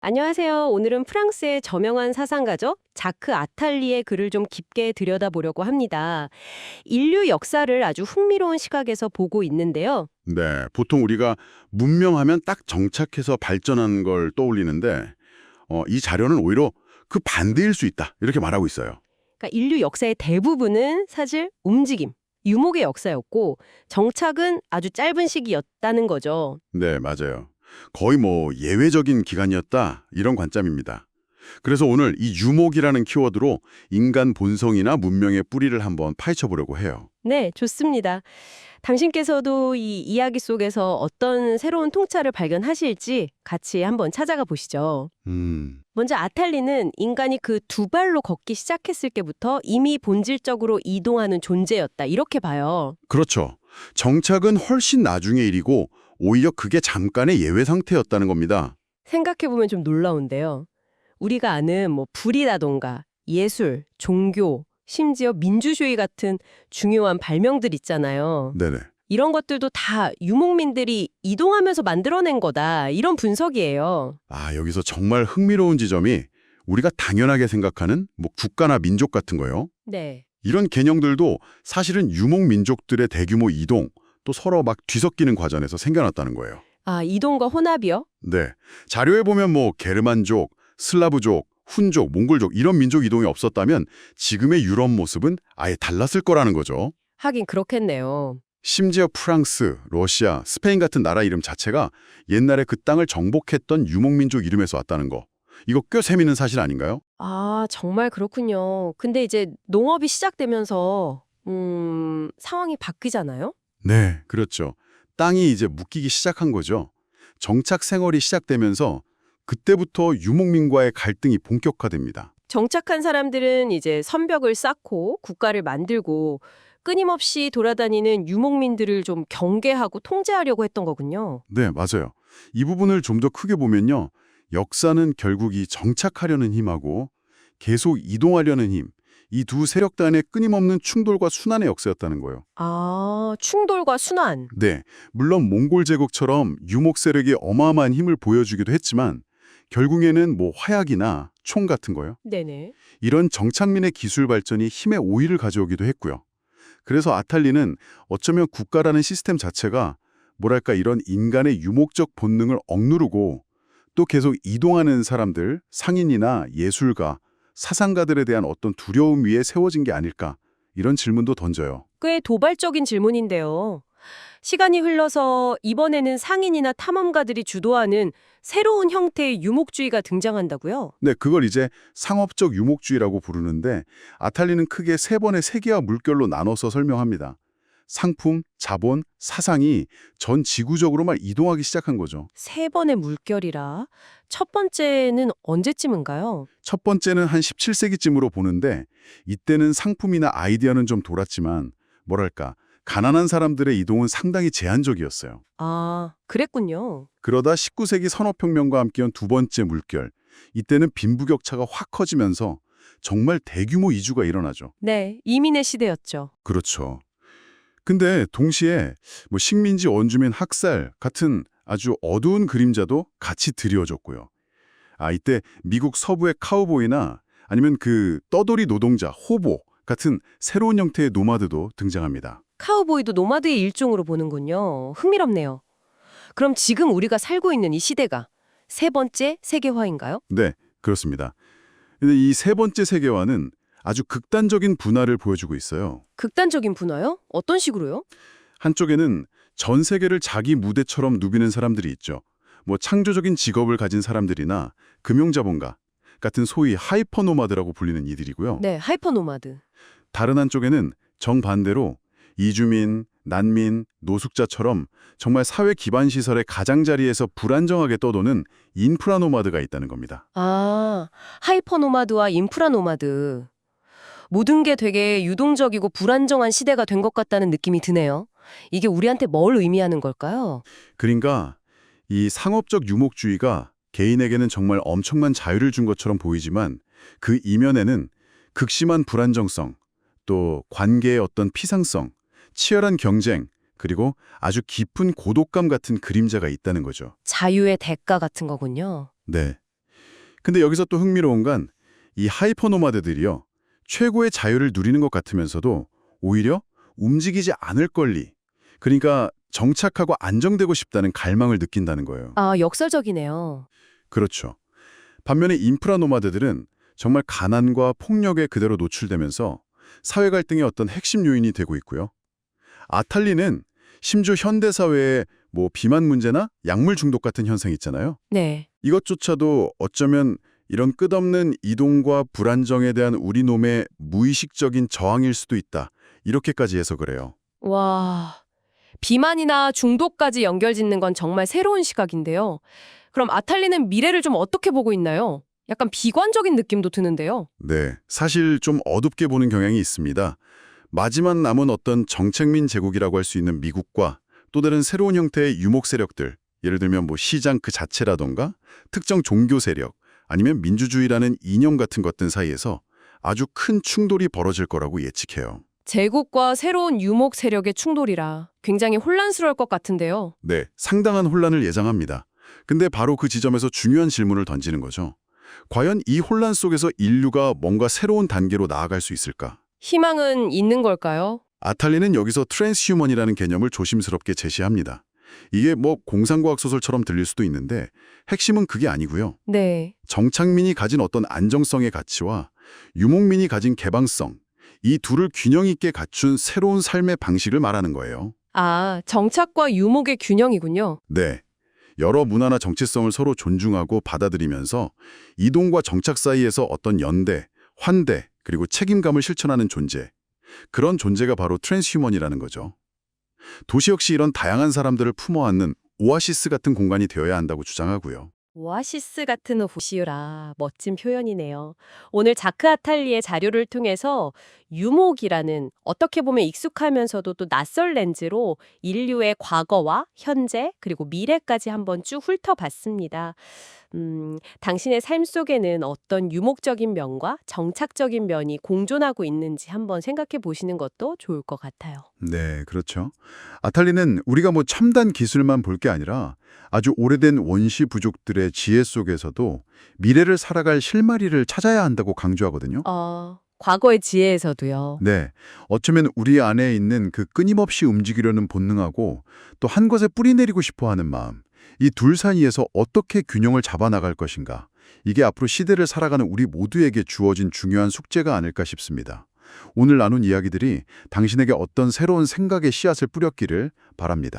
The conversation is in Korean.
안녕하세요. 오늘은 프랑스의 저명한 사상가죠. 자크 아탈리의 글을 좀 깊게 들여다보려고 합니다. 인류 역사를 아주 흥미로운 시각에서 보고 있는데요. 네, 보통 우리가 문명하면 딱 정착해서 발전한 걸 떠올리는데 이 자료는 오히려 그 반대일 수 있다 이렇게 말하고 있어요. 그러니까 인류 역사의 대부분은 사실 움직임, 유목의 역사였고 정착은 아주 짧은 시기였다는 거죠. 네, 맞아요. 거의 뭐 예외적인 기간이었다 이런 관점입니다. 그래서 오늘 이 유목이라는 키워드로 인간 본성이나 문명의 뿌리를 한번 파헤쳐 보려고 해요. 네, 좋습니다. 당신께서도 이 이야기 속에서 어떤 새로운 통찰을 발견하실지 같이 한번 찾아가 보시죠. 먼저 아탈리는 인간이 그 두 발로 걷기 시작했을 때부터 이미 본질적으로 이동하는 존재였다. 이렇게 봐요. 그렇죠. 정착은 훨씬 나중의 일이고 오히려 그게 잠깐의 예외 상태였다는 겁니다. 생각해보면 좀 놀라운데요. 우리가 아는 불이라던가 예술, 종교, 심지어 민주주의 같은 중요한 발명들 있잖아요. 네네. 이런 것들도 다 유목민들이 이동하면서 만들어낸 거다. 이런 분석이에요. 여기서 정말 흥미로운 지점이 우리가 당연하게 생각하는 뭐 국가나 민족 같은 거요. 네. 이런 개념들도 사실은 유목 민족들의 대규모 이동, 또 서로 막 뒤섞이는 과정에서 생겨났다는 거예요. 아, 이동과 혼합이요? 네. 자료에 보면 뭐 게르만족, 슬라브족, 훈족, 몽골족 이런 민족 이동이 없었다면 지금의 유럽 모습은 아예 달랐을 거라는 거죠. 하긴 그렇겠네요. 심지어 프랑스, 러시아, 스페인 같은 나라 이름 자체가 옛날에 그 땅을 정복했던 유목민족 이름에서 왔다는 거. 이거 꽤 재미있는 사실 아닌가요? 아, 정말 그렇군요. 근데 이제 농업이 시작되면서 상황이 바뀌잖아요? 네, 그렇죠. 땅이 이제 묶이기 시작한 거죠. 정착 생활이 시작되면서 그때부터 유목민과의 갈등이 본격화됩니다. 정착한 사람들은 이제 선벽을 쌓고 국가를 만들고 끊임없이 돌아다니는 유목민들을 좀 경계하고 통제하려고 했던 거군요. 네, 맞아요. 이 부분을 좀 더 크게 보면요. 역사는 결국 이 정착하려는 힘하고 계속 이동하려는 힘, 이 두 세력 간의 끊임없는 충돌과 순환의 역사였다는 거예요. 아, 충돌과 순환. 네, 물론 몽골 제국처럼 유목 세력이 어마어마한 힘을 보여주기도 했지만 결국에는 뭐 화약이나 총 같은 거요. 네네. 이런 정착민의 기술 발전이 힘의 오히를 가져오기도 했고요. 그래서 아탈리는 어쩌면 국가라는 시스템 자체가 뭐랄까 이런 인간의 유목적 본능을 억누르고 또 계속 이동하는 사람들, 상인이나 예술가, 사상가들에 대한 어떤 두려움 위에 세워진 게 아닐까 이런 질문도 던져요. 꽤 도발적인 질문인데요. 시간이 흘러서 이번에는 상인이나 탐험가들이 주도하는 새로운 형태의 유목주의가 등장한다고요? 네, 그걸 이제 상업적 유목주의라고 부르는데 아탈리는 크게 세 번의 세계화 물결로 나눠서 설명합니다. 상품, 자본, 사상이 전 지구적으로만 이동하기 시작한 거죠. 세 번의 물결이라. 첫 번째는 언제쯤인가요? 첫 번째는 한 17세기쯤으로 보는데 이때는 상품이나 아이디어는 좀 돌았지만 뭐랄까 가난한 사람들의 이동은 상당히 제한적이었어요. 아, 그랬군요. 그러다 19세기 산업혁명과 함께 온 두 번째 물결, 이때는 빈부격차가 확 커지면서 정말 대규모 이주가 일어나죠. 네, 이민의 시대였죠. 그렇죠. 근데 동시에 뭐 식민지 원주민 학살 같은 아주 어두운 그림자도 같이 드리워졌고요. 이때 미국 서부의 카우보이나 아니면 그 떠돌이 노동자, 호보 같은 새로운 형태의 노마드도 등장합니다. 카우보이도 노마드의 일종으로 보는군요. 흥미롭네요. 그럼 지금 우리가 살고 있는 이 시대가 세 번째 세계화인가요? 네, 그렇습니다. 근데 이 세 번째 세계화는 아주 극단적인 분화를 보여주고 있어요. 극단적인 분화요? 어떤 식으로요? 한쪽에는 전 세계를 자기 무대처럼 누비는 사람들이 있죠. 뭐 창조적인 직업을 가진 사람들이나 금융자본가 같은 소위 하이퍼노마드라고 불리는 이들이고요. 네, 하이퍼노마드. 다른 한쪽에는 정반대로 이주민, 난민, 노숙자처럼 정말 사회 기반 시설의 가장자리에서 불안정하게 떠도는 인프라 노마드가 있다는 겁니다. 아, 하이퍼노마드와 인프라노마드. 모든 게 되게 유동적이고 불안정한 시대가 된 것 같다는 느낌이 드네요. 이게 우리한테 뭘 의미하는 걸까요? 그러니까 이 상업적 유목주의가 개인에게는 정말 엄청난 자유를 준 것처럼 보이지만 그 이면에는 극심한 불안정성, 또 관계의 어떤 피상성, 치열한 경쟁, 그리고 아주 깊은 고독감 같은 그림자가 있다는 거죠. 자유의 대가 같은 거군요. 네. 근데 여기서 또 흥미로운 건 이 하이퍼노마드들이요. 최고의 자유를 누리는 것 같으면서도 오히려 움직이지 않을 권리, 그러니까 정착하고 안정되고 싶다는 갈망을 느낀다는 거예요. 아, 역설적이네요. 그렇죠. 반면에 인프라 노마드들은 정말 가난과 폭력에 그대로 노출되면서 사회 갈등의 어떤 핵심 요인이 되고 있고요. 아탈리는 심지어 현대 사회의 비만 문제나 약물 중독 같은 현상 있잖아요. 네. 이것조차도 어쩌면 이런 끝없는 이동과 불안정에 대한 우리 놈의 무의식적인 저항일 수도 있다. 이렇게까지 해서 그래요. 와, 비만이나 중독까지 연결짓는 건 정말 새로운 시각인데요. 그럼 아탈리는 미래를 좀 어떻게 보고 있나요? 약간 비관적인 느낌도 드는데요. 네, 사실 좀 어둡게 보는 경향이 있습니다. 마지막 남은 어떤 정책민 제국이라고 할 수 있는 미국과 또 다른 새로운 형태의 유목 세력들, 예를 들면 시장 그 자체라던가 특정 종교 세력, 아니면 민주주의라는 이념 같은 것들 사이에서 아주 큰 충돌이 벌어질 거라고 예측해요. 제국과 새로운 유목 세력의 충돌이라 굉장히 혼란스러울 것 같은데요. 네, 상당한 혼란을 예상합니다. 근데 바로 그 지점에서 중요한 질문을 던지는 거죠. 과연 이 혼란 속에서 인류가 뭔가 새로운 단계로 나아갈 수 있을까? 희망은 있는 걸까요? 아탈리는 여기서 트랜스휴먼이라는 개념을 조심스럽게 제시합니다. 이게 공상과학 소설처럼 들릴 수도 있는데 핵심은 그게 아니고요. 네. 정착민이 가진 어떤 안정성의 가치와 유목민이 가진 개방성, 이 둘을 균형 있게 갖춘 새로운 삶의 방식을 말하는 거예요. 아, 정착과 유목의 균형이군요. 네. 여러 문화나 정체성을 서로 존중하고 받아들이면서 이동과 정착 사이에서 어떤 연대, 환대, 그리고 책임감을 실천하는 존재. 그런 존재가 바로 트랜스휴먼이라는 거죠. 도시 역시 이런 다양한 사람들을 품어안는 오아시스 같은 공간이 되어야 한다고 주장하고요. 오아시스 같은 도시라 멋진 표현이네요. 오늘 자크 아탈리의 자료를 통해서 유목이라는 어떻게 보면 익숙하면서도 또 낯설 렌즈로 인류의 과거와 현재 그리고 미래까지 한번 쭉 훑어봤습니다. 당신의 삶 속에는 어떤 유목적인 면과 정착적인 면이 공존하고 있는지 한번 생각해 보시는 것도 좋을 것 같아요. 네, 그렇죠. 아탈리는 우리가 첨단 기술만 볼 게 아니라 아주 오래된 원시 부족들의 지혜 속에서도 미래를 살아갈 실마리를 찾아야 한다고 강조하거든요. 과거의 지혜에서도요. 네, 어쩌면 우리 안에 있는 그 끊임없이 움직이려는 본능하고 또 한 곳에 뿌리 내리고 싶어하는 마음, 이 둘 사이에서 어떻게 균형을 잡아나갈 것인가, 이게 앞으로 시대를 살아가는 우리 모두에게 주어진 중요한 숙제가 아닐까 싶습니다. 오늘 나눈 이야기들이 당신에게 어떤 새로운 생각의 씨앗을 뿌렸기를 바랍니다.